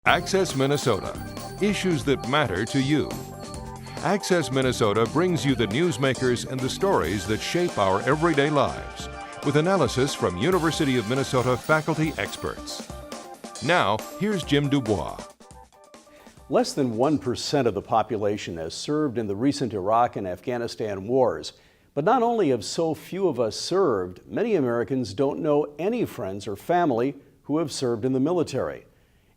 Access Minnesota. Issues that matter to you. Access Minnesota brings you the newsmakers and the stories that shape our everyday lives, with analysis from University of Minnesota faculty experts. Now, here's Jim Dubois. Less than 1% of the population has served in the recent Iraq and Afghanistan wars. But not only have so few of us served, many Americans don't know any friends or family who have served in the military.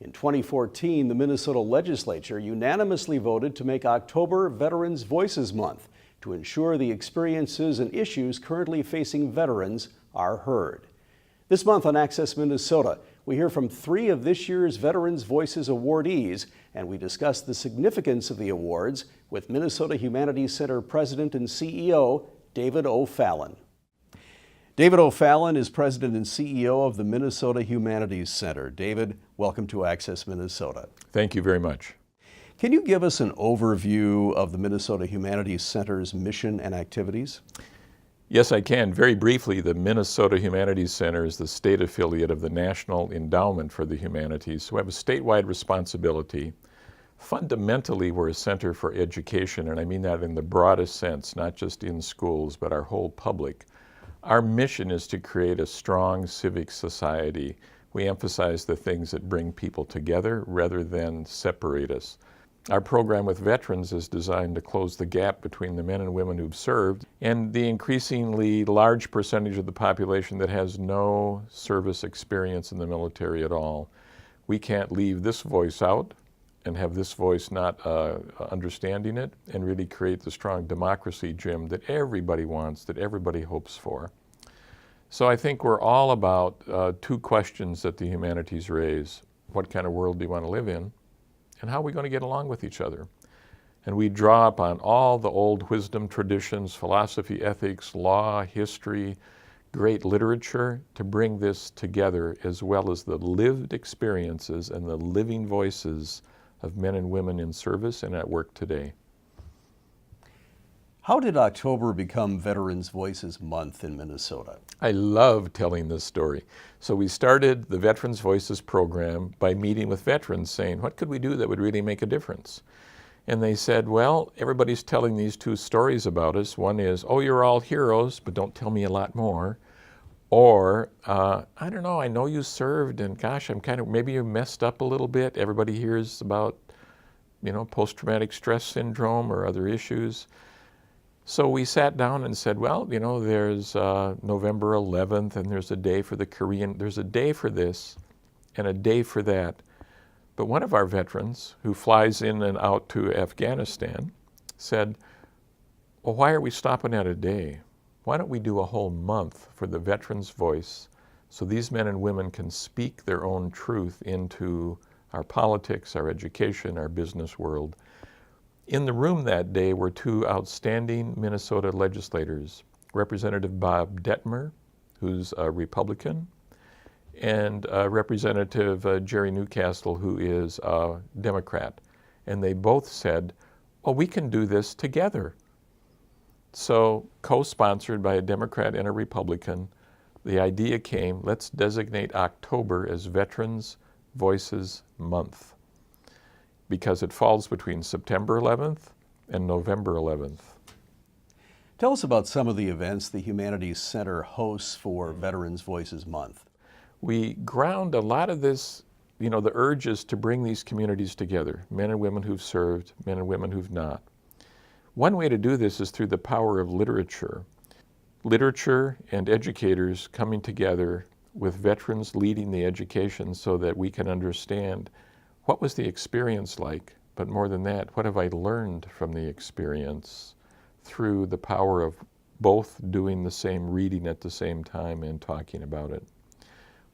In 2014, the Minnesota legislature unanimously voted to make October Veterans Voices Month to ensure the experiences and issues currently facing veterans are heard. This month on Access Minnesota, we hear from 3 of this year's Veterans Voices awardees, and we discuss the significance of the awards with Minnesota Humanities Center President and CEO David O'Fallon. David O'Fallon is President and CEO of the Minnesota Humanities Center. David, welcome to Access Minnesota. Thank you very much. Can you give us an overview of the Minnesota Humanities Center's mission and activities? Yes, I can. Very briefly, the Minnesota Humanities Center is the state affiliate of the National Endowment for the Humanities, so we have a statewide responsibility. Fundamentally, we're a center for education, and I mean that in the broadest sense, not just in schools, but our whole public. Our mission is to create a strong civic society. We emphasize the things that bring people together rather than separate us. Our program with veterans is designed to close the gap between the men and women who've served and the increasingly large percentage of the population that has no service experience in the military at all. We can't leave this voice out and have this voice not understanding it and really create the strong democracy, Jim, that everybody wants, that everybody hopes for. So I think we're all about 2 questions that the humanities raise. What kind of world do you want to live in? And how are we going to get along with each other? And we draw upon all the old wisdom traditions, philosophy, ethics, law, history, great literature to bring this together, as well as the lived experiences and the living voices of men and women in service and at work today. How did October become Veterans Voices Month in Minnesota? I love telling this story. So we started the Veterans Voices program by meeting with veterans saying, what could we do that would really make a difference? And they said, well, everybody's telling these 2 stories about us. One is, oh, you're all heroes, but don't tell me a lot more. Or, I don't know, I know you served and gosh, maybe you messed up a little bit. Everybody hears about, post-traumatic stress syndrome or other issues. So we sat down and said, well, there's November 11th and there's a day for the Korean, there's a day for this and a day for that. But one of our veterans who flies in and out to Afghanistan said, well, why are we stopping at a day? Why don't we do a whole month for the veterans' voice so these men and women can speak their own truth into our politics, our education, our business world. In the room that day were 2 outstanding Minnesota legislators, Representative Bob Detmer, who's a Republican, and Representative Jerry Newcastle, who is a Democrat. And they both said, well, we can do this together. So, co-sponsored by a Democrat and a Republican, the idea came, let's designate October as Veterans Voices Month, because it falls between September 11th and November 11th. Tell us about some of the events the Humanities Center hosts for Veterans Voices Month. We ground a lot of this, the urges to bring these communities together, men and women who've served, men and women who've not. One way to do this is through the power of literature. Literature and educators coming together with veterans leading the education so that we can understand what was the experience like, but more than that, what have I learned from the experience through the power of both doing the same reading at the same time and talking about it.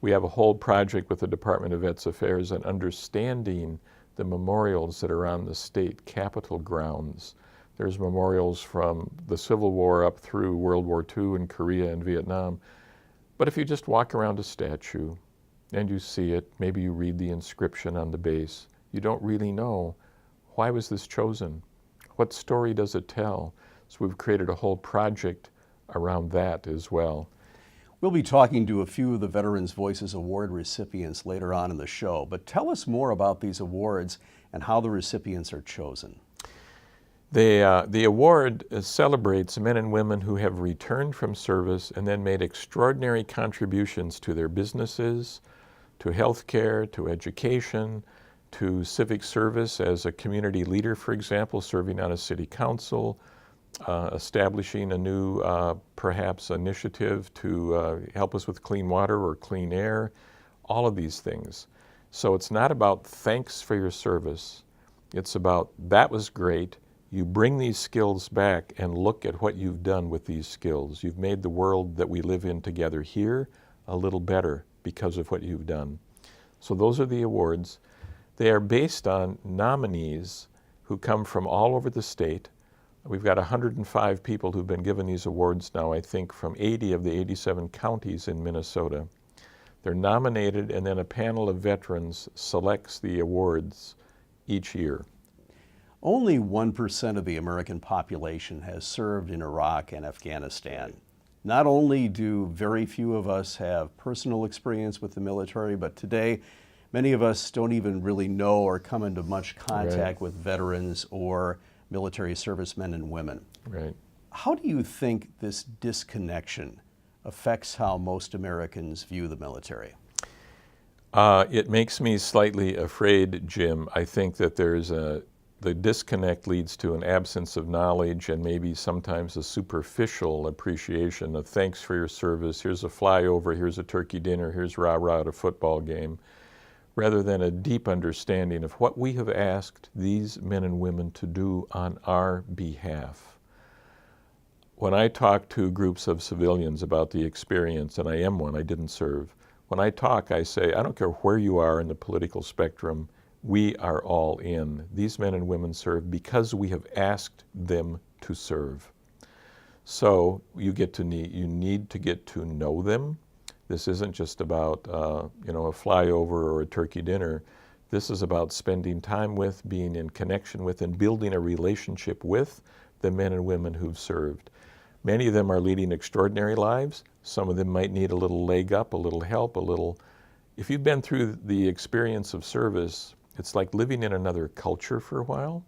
We have a whole project with the Department of Vets Affairs on understanding the memorials that are on the state capitol grounds. There's memorials from the Civil War up through World War II and Korea and Vietnam. But if you just walk around a statue and you see it, maybe you read the inscription on the base, you don't really know, why was this chosen? What story does it tell? So we've created a whole project around that as well. We'll be talking to a few of the Veterans Voices Award recipients later on in the show, but tell us more about these awards and how the recipients are chosen. The award celebrates men and women who have returned from service and then made extraordinary contributions to their businesses, to healthcare, to education, to civic service as a community leader, for example, serving on a city council, establishing a new, perhaps, initiative to help us with clean water or clean air, all of these things. So it's not about thanks for your service. It's about that was great. You bring these skills back and look at what you've done with these skills. You've made the world that we live in together here a little better because of what you've done. So those are the awards. They are based on nominees who come from all over the state. We've got 105 people who've been given these awards now, I think, from 80 of the 87 counties in Minnesota. They're nominated, and then a panel of veterans selects the awards each year. Only 1% of the American population has served in Iraq and Afghanistan. Not only do very few of us have personal experience with the military, but today many of us don't even really know or come into much contact with veterans or military servicemen and women. Right. How do you think this disconnection affects how most Americans view the military? It makes me slightly afraid, Jim. I think that the disconnect leads to an absence of knowledge and maybe sometimes a superficial appreciation of thanks for your service, here's a flyover, here's a turkey dinner, here's rah-rah at a football game, rather than a deep understanding of what we have asked these men and women to do on our behalf. When I talk to groups of civilians about the experience, and I am one, I didn't serve, when I talk, I say, I don't care where you are in the political spectrum, we are all in. These men and women serve because we have asked them to serve. So you need to get to know them. This isn't just about a flyover or a turkey dinner. This is about spending time with, being in connection with, and building a relationship with the men and women who've served. Many of them are leading extraordinary lives. Some of them might need a little leg up, a little help, If you've been through the experience of service, it's like living in another culture for a while.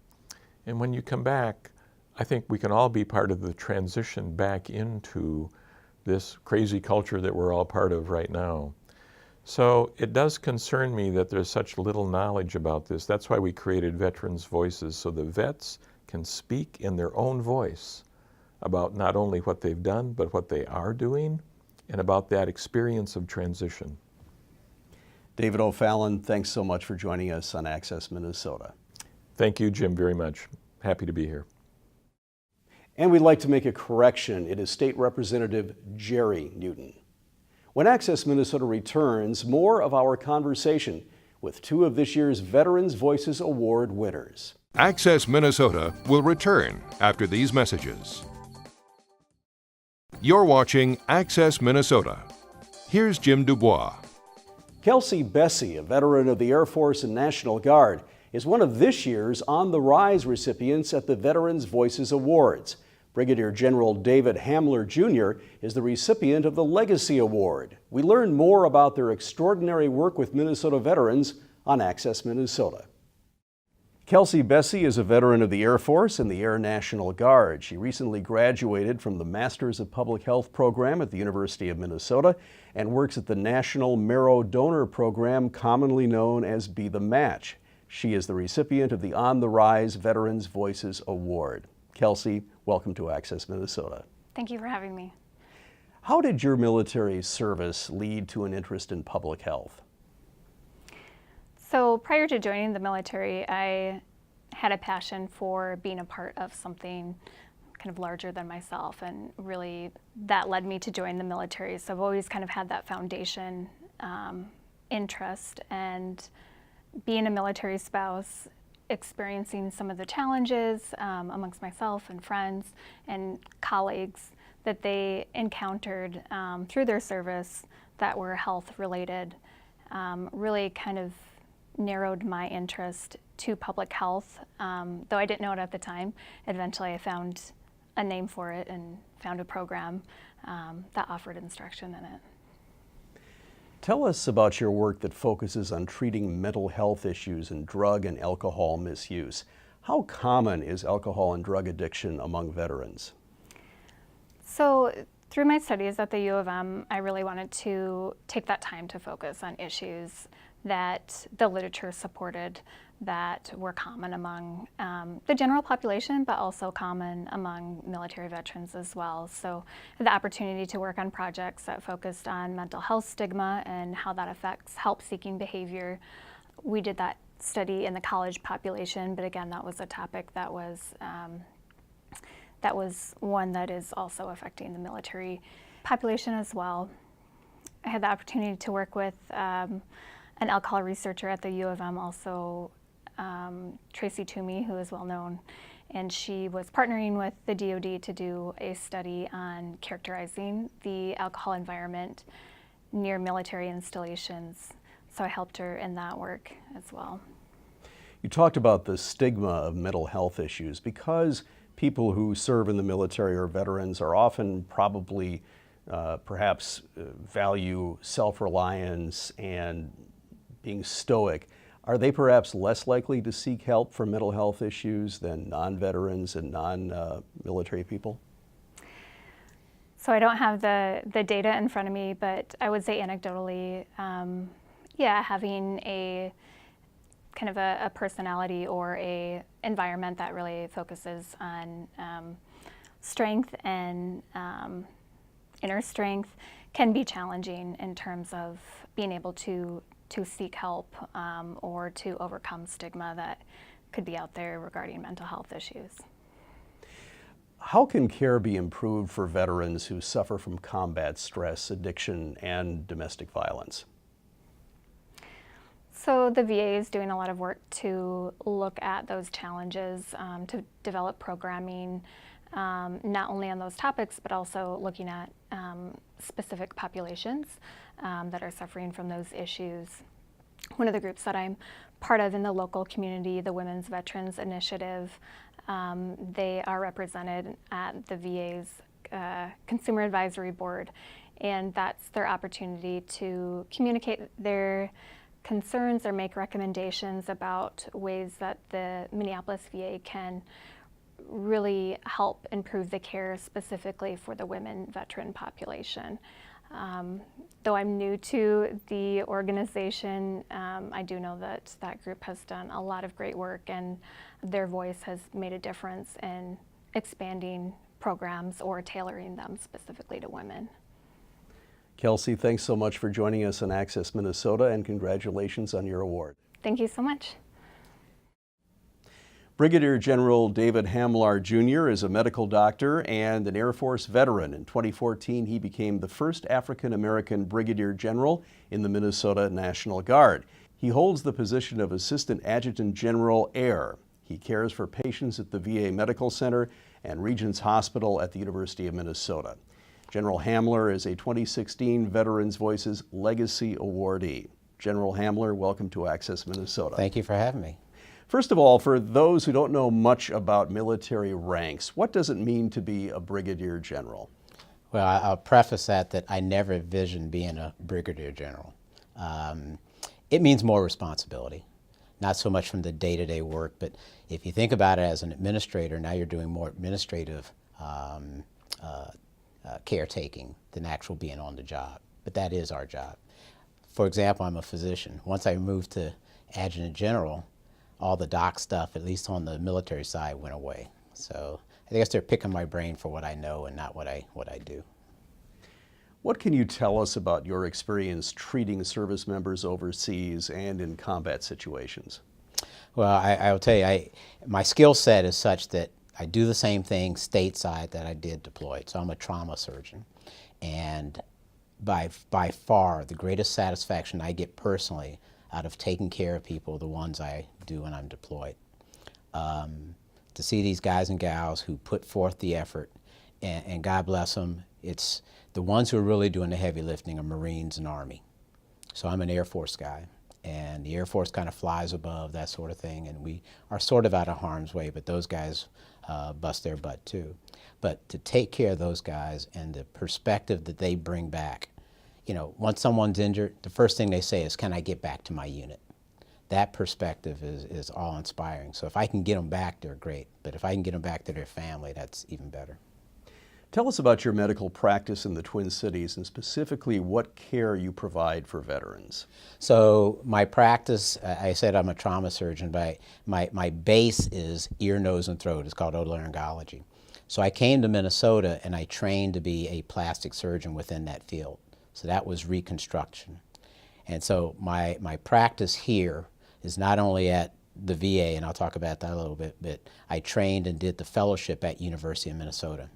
And when you come back, I think we can all be part of the transition back into this crazy culture that we're all part of right now. So it does concern me that there's such little knowledge about this. That's why we created Veterans Voices, so the vets can speak in their own voice about not only what they've done, but what they are doing, and about that experience of transition. David O'Fallon, thanks so much for joining us on Access Minnesota. Thank you, Jim, very much. Happy to be here. And we'd like to make a correction. It is State Representative Jerry Newton. When Access Minnesota returns, more of our conversation with two of this year's Veterans Voices Award winners. Access Minnesota will return after these messages. You're watching Access Minnesota. Here's Jim Dubois. Kelsey Bessie, a veteran of the Air Force and National Guard, is one of this year's On the Rise recipients at the Veterans Voices Awards. Brigadier General David Hamler Jr. is the recipient of the Legacy Award. We learn more about their extraordinary work with Minnesota veterans on Access Minnesota. Kelsey Bessie is a veteran of the Air Force and the Air National Guard. She recently graduated from the Masters of Public Health program at the University of Minnesota and works at the National Marrow Donor Program, commonly known as Be the Match. She is the recipient of the On the Rise Veterans Voices Award. Kelsey, welcome to Access Minnesota. Thank you for having me. How did your military service lead to an interest in public health? So prior to joining the military, I had a passion for being a part of something kind of larger than myself, and really that led me to join the military. So I've always kind of had that foundation interest, and being a military spouse, experiencing some of the challenges amongst myself and friends and colleagues that they encountered through their service that were health related really kind of narrowed my interest to public health, though I didn't know it at the time. Eventually I found a name for it and found a program that offered instruction in it. Tell us about your work that focuses on treating mental health issues and drug and alcohol misuse. How common is alcohol and drug addiction among veterans? So through my studies at the U of M, I really wanted to take that time to focus on issues that the literature supported that were common among the general population, but also common among military veterans as well. So the opportunity to work on projects that focused on mental health stigma and how that affects help-seeking behavior. We did that study in the college population, but again, that was a topic that was one that is also affecting the military population as well. I had the opportunity to work with an alcohol researcher at the U of M, also Tracy Toomey, who is well known, and she was partnering with the DoD to do a study on characterizing the alcohol environment near military installations. So I helped her in that work as well. You talked about the stigma of mental health issues. Because people who serve in the military or veterans are often probably perhaps value self-reliance and being stoic, are they perhaps less likely to seek help for mental health issues than non-veterans and non-military people? So I don't have the data in front of me, but I would say anecdotally, yeah, having a kind of a personality or a environment that really focuses on strength and inner strength can be challenging in terms of being able to seek help or to overcome stigma that could be out there regarding mental health issues. How can care be improved for veterans who suffer from combat stress, addiction, and domestic violence? So the VA is doing a lot of work to look at those challenges, to develop programming, not only on those topics, but also looking at specific populations that are suffering from those issues. One of the groups that I'm part of in the local community, the Women's Veterans Initiative, they are represented at the VA's Consumer Advisory Board, and that's their opportunity to communicate their concerns or make recommendations about ways that the Minneapolis VA can really help improve the care specifically for the women veteran population. Though I'm new to the organization, I do know that that group has done a lot of great work, and their voice has made a difference in expanding programs or tailoring them specifically to women. Kelsey, thanks so much for joining us on Access Minnesota, and congratulations on your award. Thank you so much. Brigadier General David Hamlar Jr. is a medical doctor and an Air Force veteran. In 2014, he became the first African-American brigadier general in the Minnesota National Guard. He holds the position of Assistant Adjutant General Air. He cares for patients at the VA Medical Center and Regents Hospital at the University of Minnesota. General Hamlar is a 2016 Veterans Voices Legacy Awardee. General Hamlar, welcome to Access Minnesota. Thank you for having me. First of all, for those who don't know much about military ranks, what does it mean to be a brigadier general? Well, I'll preface that I never envisioned being a brigadier general. It means more responsibility, not so much from the day-to-day work, but if you think about it as an administrator, now you're doing more administrative caretaking than actual being on the job. But that is our job. For example, I'm a physician. Once I moved to adjutant general, all the doc stuff, at least on the military side, went away. So I guess they're picking my brain for what I know and not what I do. What can you tell us about your experience treating service members overseas and in combat situations? Well, I'll tell you, my skill set is such that I do the same thing stateside that I did deployed. So I'm a trauma surgeon. And by far, the greatest satisfaction I get personally out of taking care of people are the ones I do when I'm deployed. To see these guys and gals who put forth the effort, and God bless them, it's the ones who are really doing the heavy lifting are Marines and Army. So I'm an Air Force guy, and the Air Force kind of flies above that sort of thing, and we are sort of out of harm's way, but those guys bust their butt too. But to take care of those guys and the perspective that they bring back you know, once someone's injured, the first thing they say is, can I get back to my unit? That perspective is awe-inspiring. So if I can get them back, they're great. But if I can get them back to their family, that's even better. Tell us about your medical practice in the Twin Cities and specifically what care you provide for veterans. So my practice, I said I'm a trauma surgeon, but my base is ear, nose, and throat. It's called otolaryngology. So I came to Minnesota and I trained to be a plastic surgeon within that field. So that was reconstruction. And so my practice here is not only at the VA, and I'll talk about that a little bit, but I trained and did the fellowship at University of Minnesota.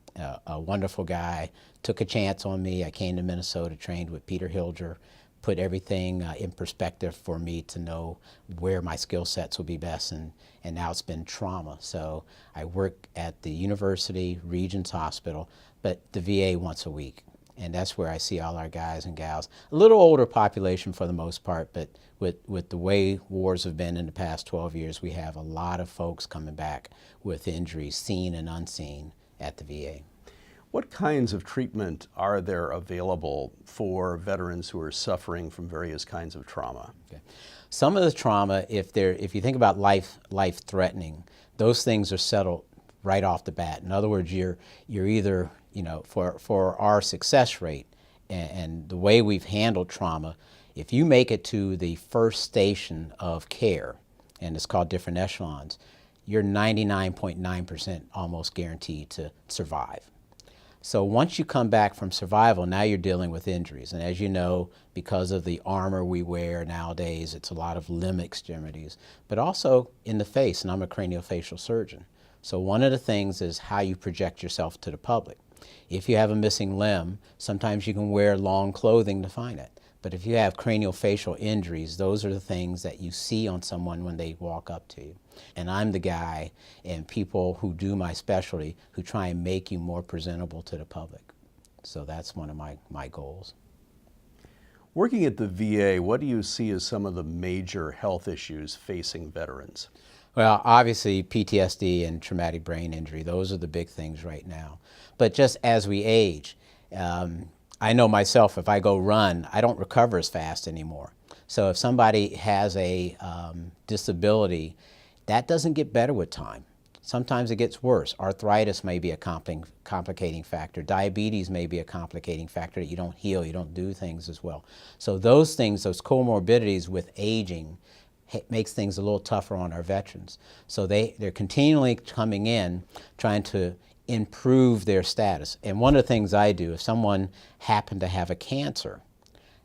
A wonderful guy took a chance on me. I came to Minnesota, trained with Peter Hilger, put everything in perspective for me to know where my skill sets will be best, and now it's been trauma. So I work at the University Regents Hospital, but the VA once a week. And that's where I see all our guys and gals. A little older population for the most part, but with the way wars have been in the past 12 years, we have a lot of folks coming back with injuries, seen and unseen, at the VA. What kinds of treatment are there available for veterans who are suffering from various kinds of trauma? Okay. Some of the trauma, if you think about life-threatening, those things are settled right off the bat. In other words, you're either, you know, for our success rate and the way we've handled trauma, if you make it to the first station of care, and it's called different echelons, you're 99.9% almost guaranteed to survive. So once you come back from survival, now you're dealing with injuries. And as you know, because of the armor we wear nowadays, it's a lot of limb extremities, but also in the face, and I'm a craniofacial surgeon. So one of the things is how you project yourself to the public. If you have a missing limb, sometimes you can wear long clothing to find it. But if you have craniofacial injuries, those are the things that you see on someone when they walk up to you. And I'm the guy, and people who do my specialty, who try and make you more presentable to the public. So that's one of my goals. Working at the VA, what do you see as some of the major health issues facing veterans? Well, obviously PTSD and traumatic brain injury, those are the big things right now. But just as we age, I know myself, if I go run, I don't recover as fast anymore. So if somebody has a disability, that doesn't get better with time. Sometimes it gets worse. Arthritis may be a complicating factor. Diabetes may be a complicating factor that you don't heal, you don't do things as well. So those things, those comorbidities with aging, makes things a little tougher on our veterans. So they're continually coming in trying to improve their status. And one of the things I do, if someone happened to have a cancer,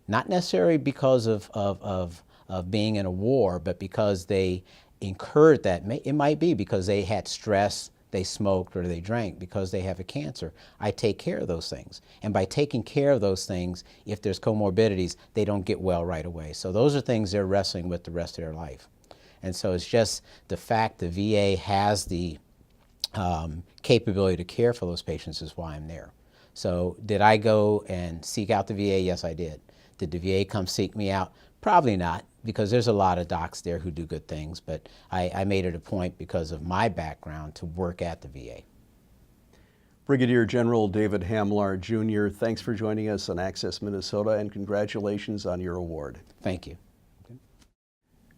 not necessarily because of being in a war, but because they incurred that, it might be because they had stress, they smoked, or they drank, because they have a cancer. I take care of those things. And by taking care of those things, if there's comorbidities, they don't get well right away. So those are things they're wrestling with the rest of their life. And so it's just the fact the VA has the capability to care for those patients is why I'm there. So did I go and seek out the VA? Yes, I did. Did the VA come seek me out? Probably not, because there's a lot of docs there who do good things, but I made it a point because of my background to work at the VA. Brigadier General David Hamlar, Jr., thanks for joining us on Access Minnesota, and congratulations on your award. Thank you.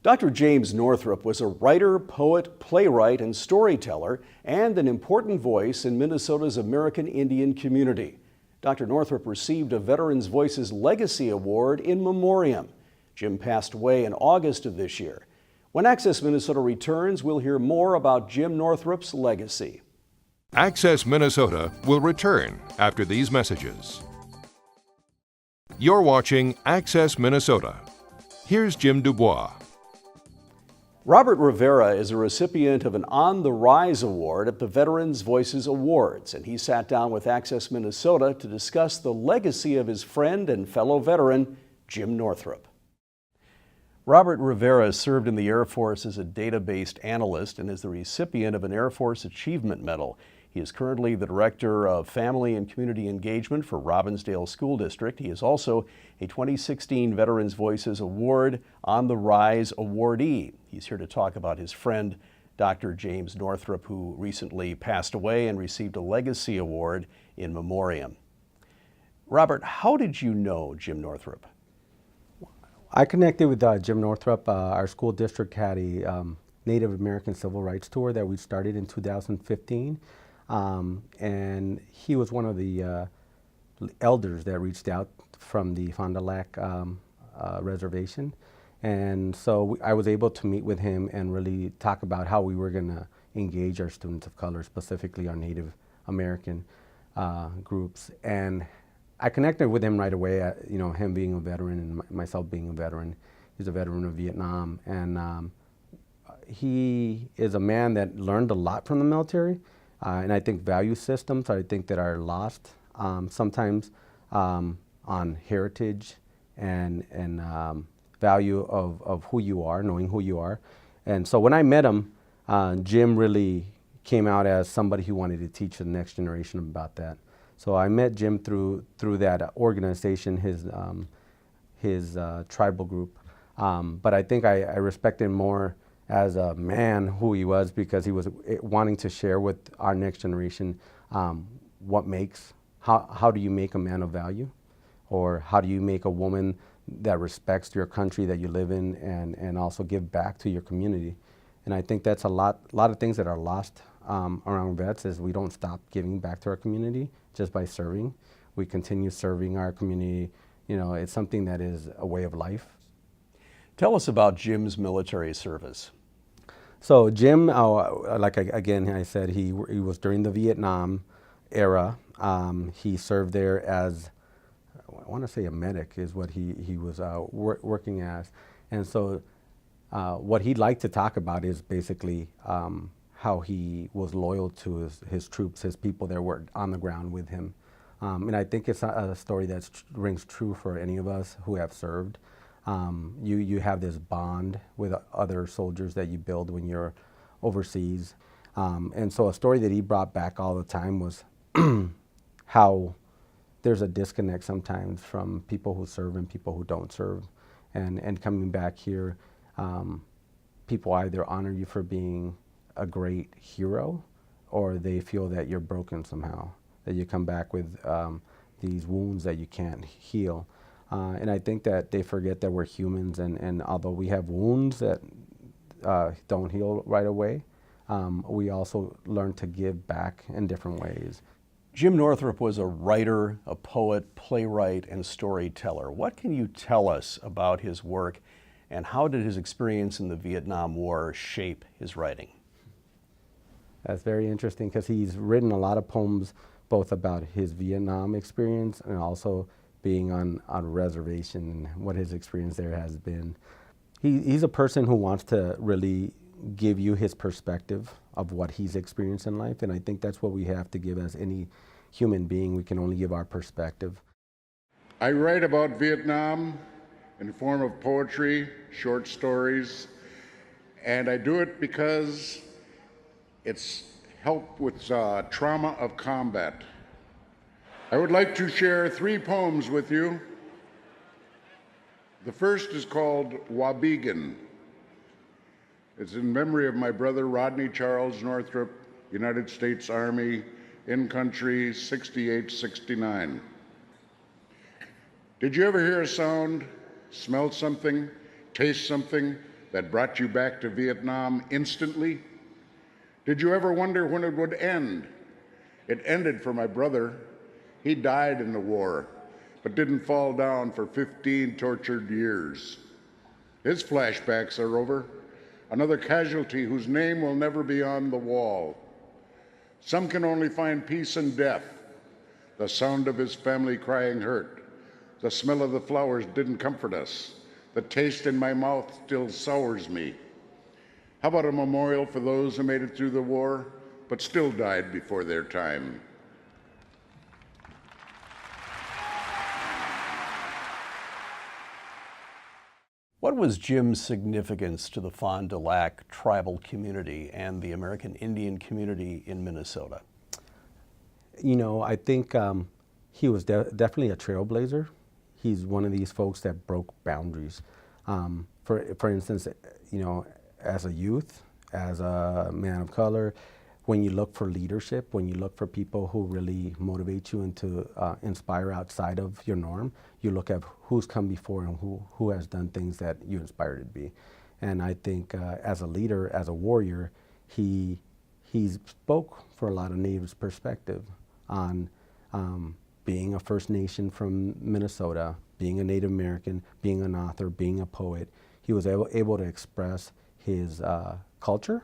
Dr. James Northrup was a writer, poet, playwright, and storyteller, and an important voice in Minnesota's American Indian community. Dr. Northrup received a Veterans Voices Legacy Award in memoriam. Jim passed away in August of this year. When Access Minnesota returns, we'll hear more about Jim Northrup's legacy. Access Minnesota will return after these messages. You're watching Access Minnesota. Here's Jim Dubois. Robert Rivera is a recipient of an On the Rise Award at the Veterans Voices Awards, and he sat down with Access Minnesota to discuss the legacy of his friend and fellow veteran, Jim Northrup. Robert Rivera served in the Air Force as a data-based analyst and is the recipient of an Air Force Achievement Medal. He is currently the Director of Family and Community Engagement for Robbinsdale School District. He is also a 2016 Veterans Voices Award On the Rise awardee. He's here to talk about his friend, Dr. James Northrup, who recently passed away and received a Legacy Award in memoriam. Robert, how did you know Jim Northrup? I connected with Jim Northrup. Our school district had a Native American Civil Rights Tour that we started in 2015. And he was one of the elders that reached out from the Fond du Lac reservation. And so I was able to meet with him and really talk about how we were going to engage our students of color, specifically our Native American groups. And I connected with him right away, you know, him being a veteran and myself being a veteran. He's a veteran of Vietnam. And he is a man that learned a lot from the military. And I think value systems, I think that are lost sometimes on heritage and value of who you are, knowing who you are. And so when I met him, Jim really came out as somebody who wanted to teach the next generation about that. So I met Jim through that organization, his tribal group. But I think I respect him more as a man who he was, because he was wanting to share with our next generation how do you make a man of value, or how do you make a woman that respects your country that you live in and also give back to your community. And I think that's a lot of things that are lost around vets, is we don't stop giving back to our community just by serving. We continue serving our community. You know, it's something that is a way of life. Tell us about Jim's military service. So Jim, like again I said, he was during the Vietnam era. He served there as, I want to say a medic is what he was working as. And so what he'd like to talk about is basically how he was loyal to his troops, his people that were on the ground with him. And I think it's a story that rings true for any of us who have served. You have this bond with other soldiers that you build when you're overseas. And so a story that he brought back all the time was how there's a disconnect sometimes from people who serve and people who don't serve. And coming back here, people either honor you for being a great hero, or they feel that you're broken somehow, that you come back with these wounds that you can't heal. And I think that they forget that we're humans, and although we have wounds that don't heal right away, we also learn to give back in different ways. Jim Northrup was a writer, a poet, playwright, and storyteller. What can you tell us about his work, and how did his experience in the Vietnam War shape his writing? That's very interesting, because he's written a lot of poems both about his Vietnam experience and also being on a reservation and what his experience there has been. He's a person who wants to really give you his perspective of what he's experienced in life, and I think that's what we have to give as any human being. We can only give our perspective. I write about Vietnam in the form of poetry, short stories, and I do it because it's helped with trauma of combat. I would like to share 3 poems with you. The first is called Wabigan. It's in memory of my brother Rodney Charles Northrup, United States Army, in country 68-69. Did you ever hear a sound, smell something, taste something that brought you back to Vietnam instantly? Did you ever wonder when it would end? It ended for my brother. He died in the war, but didn't fall down for 15 tortured years. His flashbacks are over. Another casualty whose name will never be on the wall. Some can only find peace in death. The sound of his family crying hurt. The smell of the flowers didn't comfort us. The taste in my mouth still sours me. How about a memorial for those who made it through the war, but still died before their time? What was Jim's significance to the Fond du Lac tribal community and the American Indian community in Minnesota? You know, I think he was definitely a trailblazer. He's one of these folks that broke boundaries. For instance, you know, as a youth, as a man of color, when you look for leadership, when you look for people who really motivate you and to inspire outside of your norm, you look at who's come before and who has done things that you inspire to be. And I think as a leader, as a warrior, he spoke for a lot of Natives' perspective on being a First Nation from Minnesota, being a Native American, being an author, being a poet. He was able to express his culture,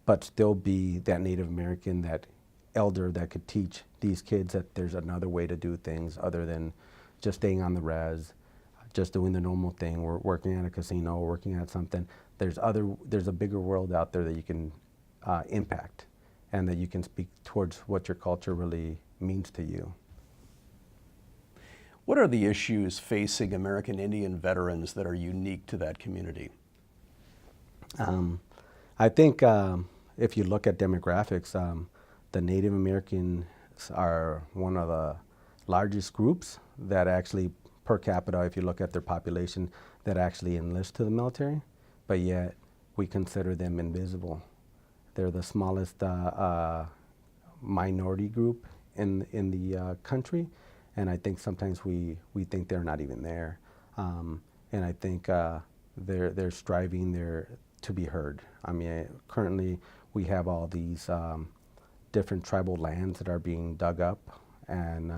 but still be that Native American, that elder that could teach these kids that there's another way to do things other than just staying on the res, just doing the normal thing. We're working at a casino, or working at something. There's a bigger world out there that you can impact, and that you can speak towards what your culture really means to you. What are the issues facing American Indian veterans that are unique to that community? I think if you look at demographics, the Native Americans are one of the largest groups that actually, per capita, if you look at their population, that actually enlist to the military, but yet we consider them invisible. They're the smallest minority group in the country, and I think sometimes we think they're not even there. And I think they're striving to be heard. I mean, currently we have all these different tribal lands that are being dug up, and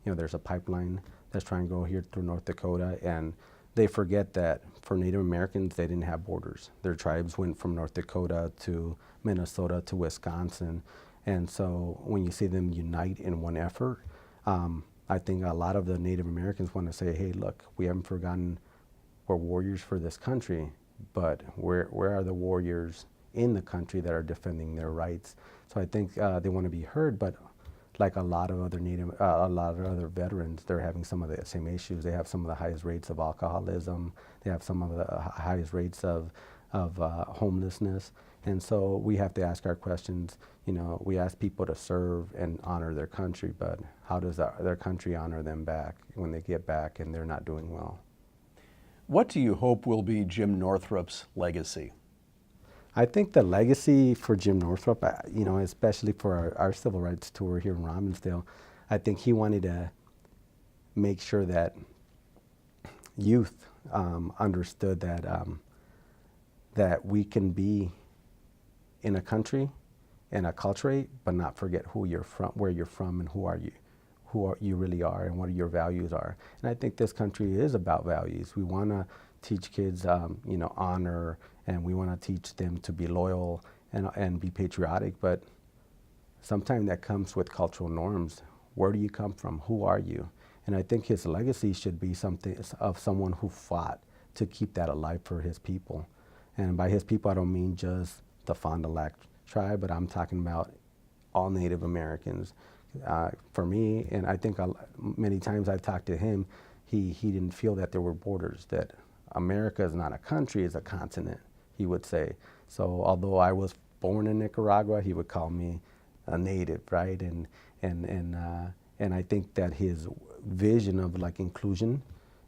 there's a pipeline that's trying to go here through North Dakota, and they forget that for Native Americans, they didn't have borders. Their tribes went from North Dakota to Minnesota to Wisconsin, and so when you see them unite in one effort, I think a lot of the Native Americans want to say, hey, look, we haven't forgotten we're warriors for this country, but where are the warriors in the country that are defending their rights? So I think they want to be heard, but like a lot of other veterans, they're having some of the same issues. They have some of the highest rates of alcoholism. They have some of the highest rates of homelessness. And so we have to ask our questions. We ask people to serve and honor their country, but how does their country honor them back when they get back and they're not doing well? What do you hope will be Jim Northrup's legacy? I think the legacy for Jim Northrup, especially for our civil rights tour here in Robbinsdale, I think he wanted to make sure that youth understood that we can be in a country and acculturate, but not forget who you're from, where you're from, and who you really are, and what your values are. And I think this country is about values. We want to teach kids, honor, and we want to teach them to be loyal and be patriotic. But sometimes that comes with cultural norms. Where do you come from? Who are you? And I think his legacy should be something of someone who fought to keep that alive for his people. And by his people, I don't mean just the Fond du Lac tribe, but I'm talking about all Native Americans. For me, and I think many times I've talked to him, he didn't feel that there were borders, that America is not a country, it's a continent, he would say. So although I was born in Nicaragua, he would call me a native, right? And I think that his vision of like inclusion,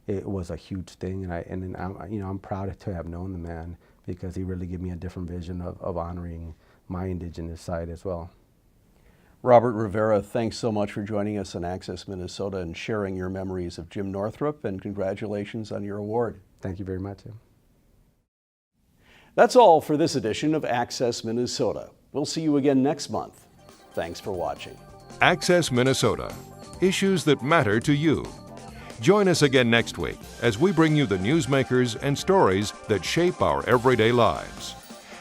it was a huge thing, and I'm proud to have known the man, because he really gave me a different vision of honoring my indigenous side as well. Robert Rivera, thanks so much for joining us on Access Minnesota and sharing your memories of Jim Northrup, and congratulations on your award. Thank you very much. That's all for this edition of Access Minnesota. We'll see you again next month. Thanks for watching. Access Minnesota. Issues that matter to you. Join us again next week as we bring you the newsmakers and stories that shape our everyday lives.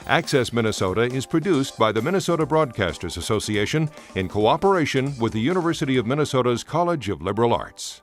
Access Minnesota is produced by the Minnesota Broadcasters Association in cooperation with the University of Minnesota's College of Liberal Arts.